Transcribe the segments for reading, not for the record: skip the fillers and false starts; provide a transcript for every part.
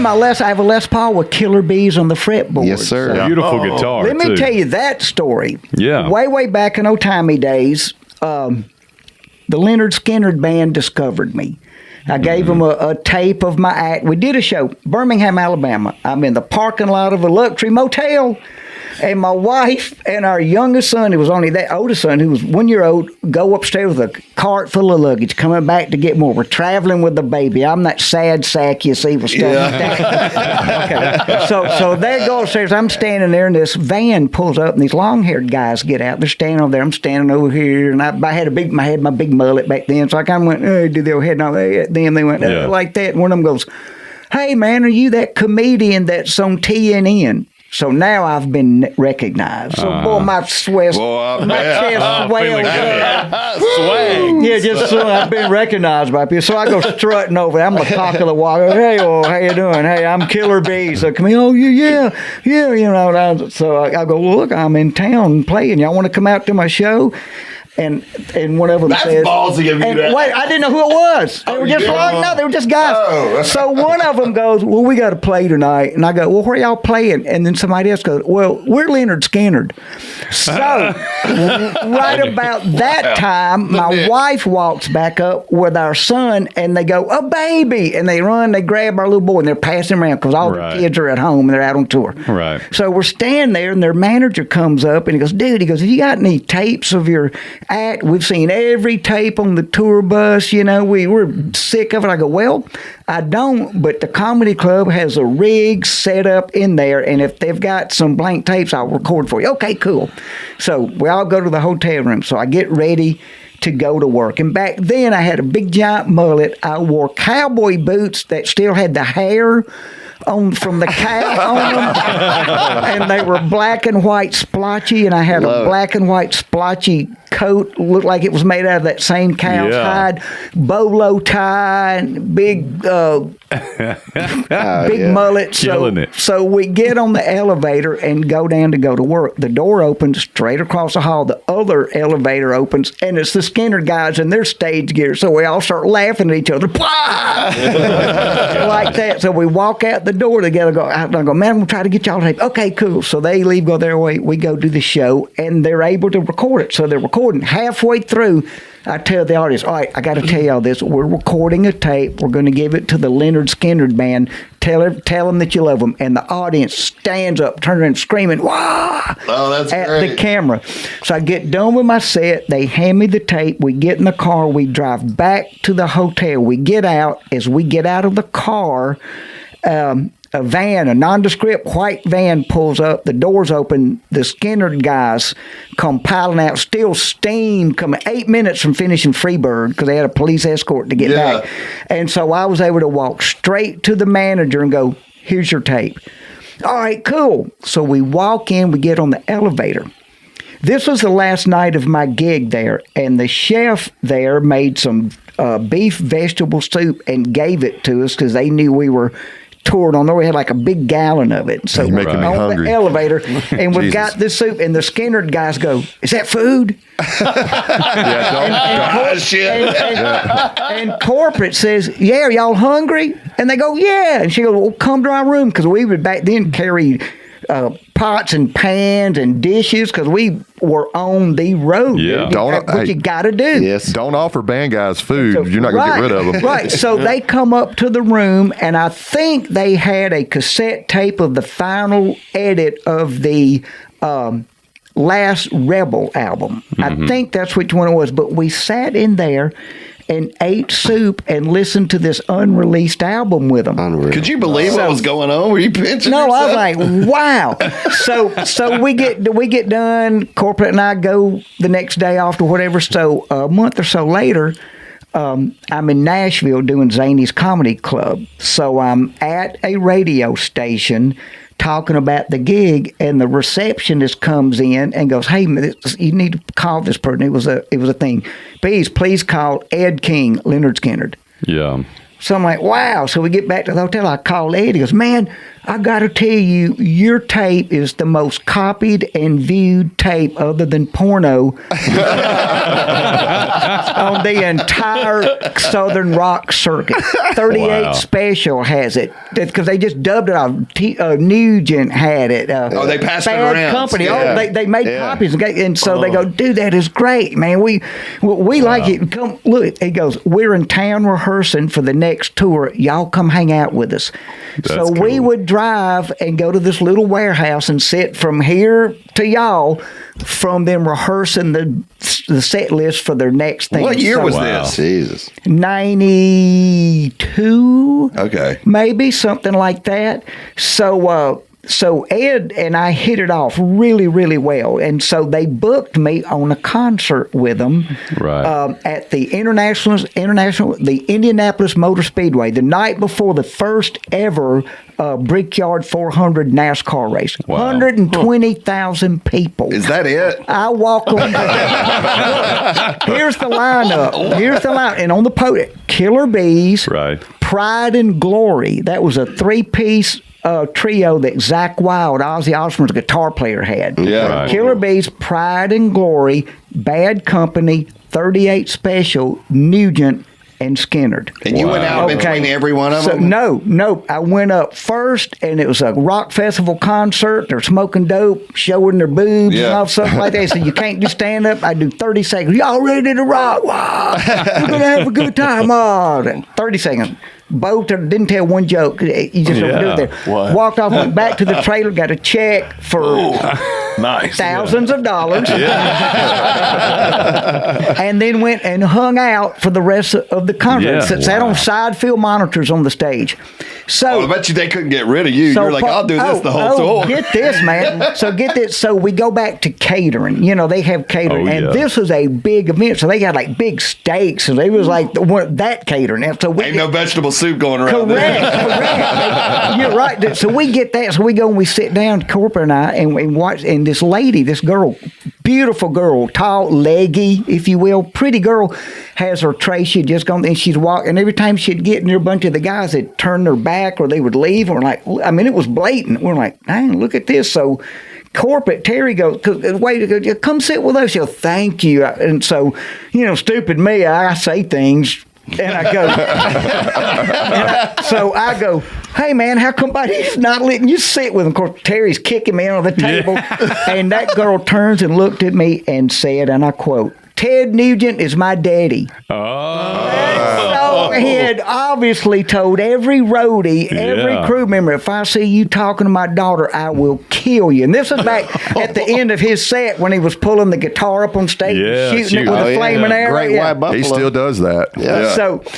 I have a Les Paul with Killer Beaz on the fretboard. Yes, sir. So, Beautiful guitar. let me too. tell you that story. Yeah. Way back in old-timey days, the Lynyrd Skynyrd band discovered me. I gave them a tape of my act. We did a show, Birmingham, Alabama. I'm in the parking lot of a luxury motel. And my wife and our youngest son, who was only that oldest son, who was 1 year old, go upstairs with a cart full of luggage, coming back to get more. We're traveling with the baby. I'm that sad sack you see with stuff like that. Okay. So they go upstairs. I'm standing there, and this van pulls up, and these long-haired guys get out. They're standing over there. I'm standing over here, and I had my big mullet back then, so I kind of went, hey, do their head and all that. Then they went like that, and one of them goes, hey, man, are you that comedian that's on TNN? So now I've been recognized. So, boy, my chest swells. Swag. Yeah, just so I've been recognized by people. So I go strutting over. I'm the cock of the walk. Hey, how you doing? Hey, I'm Killer Beaz. So come here. Oh, yeah. You know. So I go, look, I'm in town playing. Y'all want to come out to my show? And one of them says, ballsy of you. Wait, I didn't know who it was. They were just they were just guys. Oh. So one of them goes, well, we got to play tonight. And I go, well, where y'all playing? And then somebody else goes, well, we're Lynyrd Skynyrd. So right about that time, my wife walks back up with our son, and they go, a baby. And they run, they grab our little boy, and they're passing around because all the kids are at home and they're out on tour. Right. So we're standing there, and their manager comes up, and he goes, dude, have you got any tapes of your act? We've seen every tape on the tour bus. You know, we're sick of it. I go, well, I don't, but the comedy club has a rig set up in there, and if they've got some blank tapes, I'll record for you. Okay, cool. So we all go to the hotel room. So I get ready to go to work. And back then I had a big giant mullet. I wore cowboy boots that still had the hair from the cow on them, and they were black and white splotchy, and I had a black and white splotchy coat, looked like it was made out of that same cow's hide, bolo tie, and big mullet. Killing it. So we get on the elevator and go down to go to work. The door opens straight across the hall. The other elevator opens, and it's the Skynyrd guys in their stage gear. So we all start laughing at each other. Like that. So we walk out the door together. I go, man, I'm going to try to get y'all tape. Okay, cool. So they leave, go their way. We go do the show, and they're able to record it. So they're recording. Halfway through, I tell the audience, all right, I got to tell y'all this. We're recording a tape. We're going to give it to the Lynyrd Skynyrd band. Tell them that you love them. And the audience stands up, turning around, screaming, "Wah!" at great. the camera. So I get done with my set. They hand me the tape. We get in the car. We drive back to the hotel. We get out. As we get out of the car, a van, a nondescript white van pulls up, the doors open, the Skynyrd guys come piling out, still steam coming 8 minutes from finishing Freebird because they had a police escort to get back. And so I was able to walk straight to the manager and go, here's your tape. All right, cool. So we walk in, we get on the elevator. This was the last night of my gig there, and the chef there made some beef vegetable soup and gave it to us because they knew we were toured on there. We had like a big gallon of it. So we're making me on hungry. the elevator, and we've got this soup, and the Skynyrd guys go, is that food? And corporate says, yeah, are y'all hungry? And they go, yeah. And she goes, well, come to our room, because we would back then carry pots and pans and dishes because we were on the road. Yeah. That's what you got to do. Yes. Don't offer band guys food. So, You're not going to get rid of them. Right. So they come up to the room, and I think they had a cassette tape of the final edit of the last Rebel album. I think that's which one it was. But we sat in there and ate soup and listened to this unreleased album with them. Unreal. Could you believe what was going on? Were you pinching No, yourself? I was like, wow. So we get done. Corporate and I go the next day off to whatever. So a month or so later, I'm in Nashville doing Zany's Comedy Club. So I'm at a radio station talking about the gig, and the receptionist comes in and goes, hey, you need to call this person. It was a thing. Please call Ed King, Lynyrd Skynyrd. Yeah. So I'm like, wow. So we get back to the hotel. I call Ed. He goes, man, I got to tell you, your tape is the most copied and viewed tape other than porno on the entire Southern rock circuit. 38 Special has it because they just dubbed it off. Nugent had it. They passed it Bad around. Company. Yeah. Oh, they made copies. And so they go, dude, that is great, man. We like it. Come look. He goes, we're in town rehearsing for the next tour. Y'all come hang out with us. So we would drive and go to this little warehouse and sit from here to y'all from them rehearsing the set list for their next thing. What year was this? Jesus. 92. Okay. Maybe something like that. So Ed and I hit it off really, really well, and so they booked me on a concert with them at the the Indianapolis Motor Speedway the night before the first ever Brickyard 400 NASCAR race. 120,000 people. Is that it? I walk on. Here's the lineup. Here's the line, and on the podium, Killer Beaz, Pride and Glory. That was a 3-piece. Trio that Zakk Wylde, Ozzy Osbourne's guitar player, had. Yeah. Killer Beaz, Pride and Glory, Bad Company, 38 Special, Nugent, and Skynyrd. And you went out between every one of them? No. I went up first, and it was a rock festival concert. They're smoking dope, showing their boobs and all stuff like that. So you can't do stand up. I do 30 seconds. Y'all ready to rock? Wow. We're going to have a good time. 30 seconds. Both didn't tell one joke. You just don't do it there. What? Walked off, went back to the trailer, got a check for thousands of dollars. And then went and hung out for the rest of the concert. Sat on side field monitors on the stage. So I bet you they couldn't get rid of you. You're like, I'll do this the whole tour. Get this, man. So get this. So we go back to catering. They have catering. And this was a big event. So they got like big steaks. And they was like that catering. And so ain't no vegetable soup going around. Correct. You're right. So we get that. So we go and we sit down, Corporate and I, and watch. And this lady, this girl, beautiful girl, tall, leggy, if you will, pretty girl, has her tray. She'd just gone and she's walking. And every time she'd get near a bunch of the guys, they'd turn their back or they would leave. And we're like, I mean, it was blatant. We're like, dang, look at this. So Corporate, Terry goes, wait, come sit with us. She'll thank you. And so, stupid me, I say things. And I go, hey, man, how come nobody's not letting you sit with him? Of course, Terry's kicking me under the table. And that girl turns and looked at me and said, and I quote, Ted Nugent is my daddy. So he had obviously told every roadie, every crew member, if I see you talking to my daughter, I will kill you. And this was back at the end of his set when he was pulling the guitar up on stage, shooting it with a flaming arrow. Great White Buffalo. He still does that. Yeah.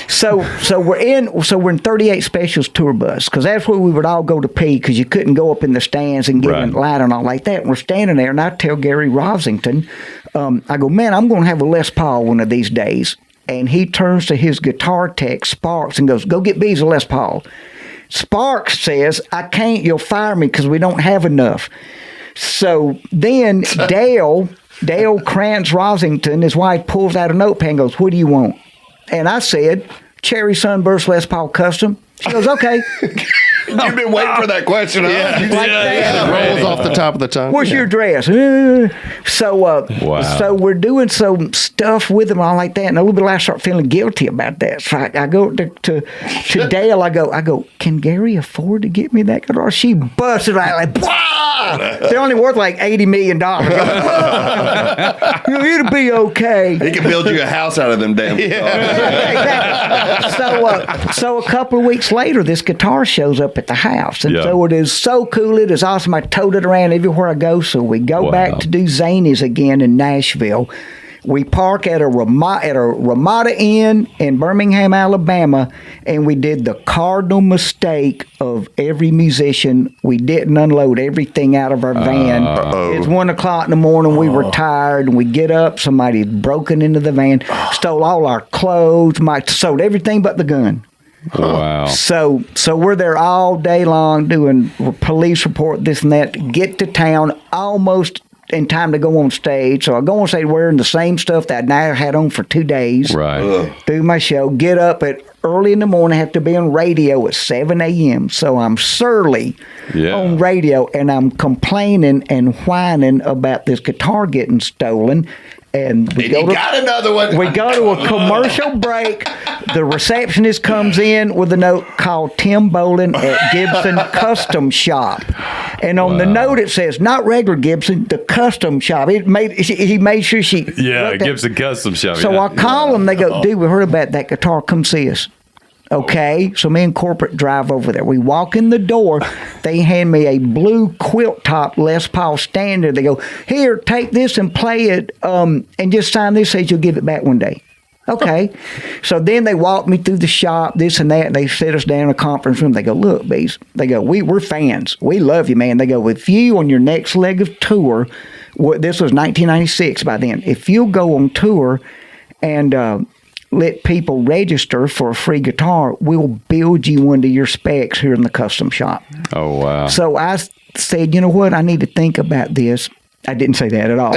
So we're in 38 Specials tour bus because that's where we would all go to pee because you couldn't go up in the stands and get in line and all like that. And we're standing there, and I tell Gary Rosington, I go, man, I'm going to have a Les Paul one of these days. And he turns to his guitar tech, Sparks, and goes, go get Beaz a Les Paul. Sparks says, I can't, you'll fire me because we don't have enough. So then Dale Krantz Rosington, his wife, pulls out a notepad and goes, what do you want? And I said, Cherry Sunburst Les Paul Custom. She goes, okay. You've been waiting for that question, huh? Rolls off the top of the tongue. What's your dress? So we're doing some stuff with them, all like that. And a little bit later, I start feeling guilty about that. So I go to Dale. I go, can Gary afford to get me that guitar? She busted out like, wow! They're only worth like $80 million. It'll be okay. He can build you a house out of them damn Exactly. So a couple of weeks later, this guitar shows up at the house. And so it is so cool. It is awesome. I towed it around everywhere I go. So we go back to do Zanies again in Nashville. We park at a Ramada Inn in Birmingham, Alabama, and we did the cardinal mistake of every musician. We didn't unload everything out of our van. It's 1 o'clock in the morning. We were tired, and we get up. Somebody had broken into the van, stole all our clothes, sold everything but the gun. Wow. So we're there all day long doing police report, this and that. Get to town, almost in time to go on stage. So I go on stage wearing the same stuff that I now had on for 2 days. Right. Do my show, get up at early in the morning, have to be on radio at 7 a.m. So I'm surly on radio, and I'm complaining and whining about this guitar getting stolen. And we got another one. We go to a commercial break. The receptionist comes in with a note called Tim Bolin at Gibson Custom Shop. And on the note it says, not regular Gibson, the custom shop. He made sure she... Gibson Custom Shop. So I call them. They go, dude, we heard about that guitar. Come see us. Okay, so me and corporate drive over there. We walk in the door. They hand me a blue quilt top Les Paul Standard. They go, here, take this and play it, and just sign this, says you'll give it back one day. Okay. So then they walk me through the shop, this and that, and they sit us down in a conference room. They go, look, Beaz. They go, we're fans. We love you, man. They go, if you on your next leg of tour, this was 1996 by then, if you'll go on tour and let people register for a free guitar, we'll build you one to your specs here in the custom shop. Oh, wow. So I said, you know what? I need to think about this. I didn't say that at all.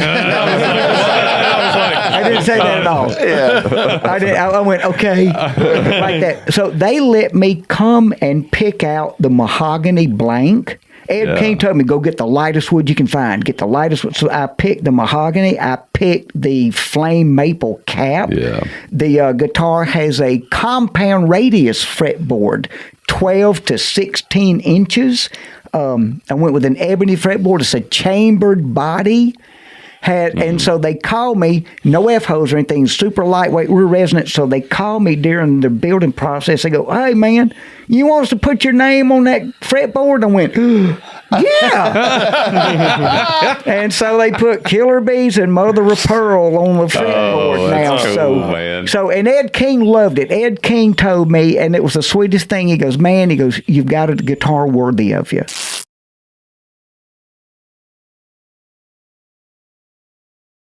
I didn't say that at all. Yeah. I went, okay, like that. So they let me come and pick out the mahogany blank. Ed King told me, go get the lightest wood you can find. Get the lightest wood. So I picked the mahogany. I picked the flame maple cap. Yeah. The guitar has a compound radius fretboard, 12 to 16 inches. I went with an ebony fretboard. It's a chambered body. And so they call me, no F-holes or anything, super lightweight, real resonant. So they call me during the building process. They go, hey, man, you want us to put your name on that fretboard? I went, yeah. And so they put Killer Beaz and Mother of Pearl on the fretboard now. Cool, man. And Ed King loved it. Ed King told me, and it was the sweetest thing. He goes, you've got a guitar worthy of you.